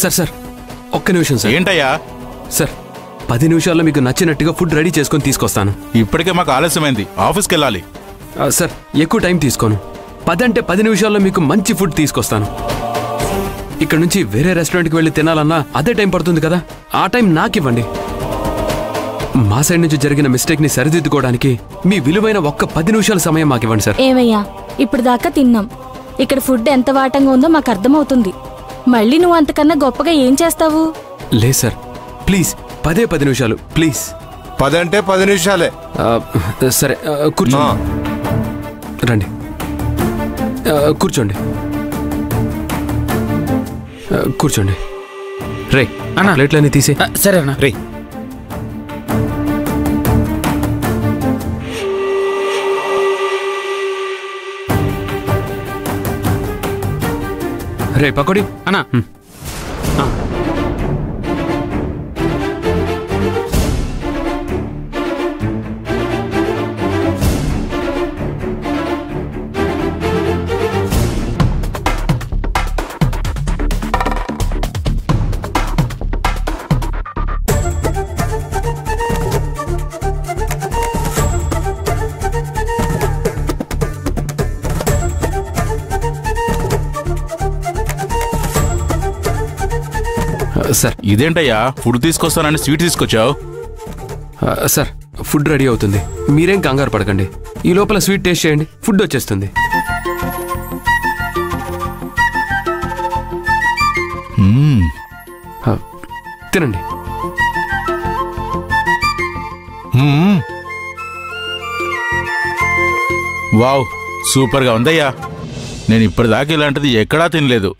Sir sir ఒక్క నిమిషం sir. ఏంటయ్యా? సార్ 10 నిమిషాల్లో మీకు నచ్చినట్టుగా ఫుడ్ రెడీ చేసుకొని తీసుకొస్తాను. ఇప్పటికే మాకు ఆలస్యమైంది, ఆఫీస్కి వెళ్ళాలి. సార్ ఎక్కువ టైం తీసుకోను. 10 అంటే 10 నిమిషాల్లో మీకు మంచి ఫుడ్ తీసుకొస్తాను. ఇక్కడ నుంచి వేరే రెస్టారెంట్కి వెళ్ళి తినాలన్నా అదే టైం పడుతుంది కదా, ఆ టైం నాకివ్వండి. మా సైడ్ నుంచి జరిగిన మిస్టేక్ ని సరిదిద్దుకోవడానికి మీ విలువైన ఒక్క 10 నిమిషాల సమయం మాకివ్వండి సార్. ఏమయ్యా, ఇప్పుడు దాకా తిన్నాం. ఇక్కడ ఫుడ్ ఎంత వాటంగా ఉందో మాకు అర్థమవుతుంది. మళ్ళీ నువ్వు అంతకన్నా గొప్పగా ఏం చేస్తావు? లేదు సార్, ప్లీజ్ 10 నిమిషాలు ప్లీజ్. 10 అంటే 10 నిమిషాలే. సరే కూర్చోండి. రండి కూర్చోండి. కూర్చోండి. రే అన్న ప్లేట్లన్నీ తీసే. సరే అన్న. రే రే పకోడీ అన్నా. సార్ ఇదేంటయ్యా, ఫుడ్ తీసుకొస్తానని స్వీట్ తీసుకొచ్చావు? సార్ ఫుడ్ రెడీ అవుతుంది, మీరేం కంగారు పడకండి. ఈ లోపల స్వీట్ టేస్ట్ చేయండి, ఫుడ్ వచ్చేస్తుంది. తినండి. వావ్, సూపర్గా ఉందయ్యా. నేను ఇప్పటిదాకా ఇలాంటిది ఎక్కడా తినలేదు.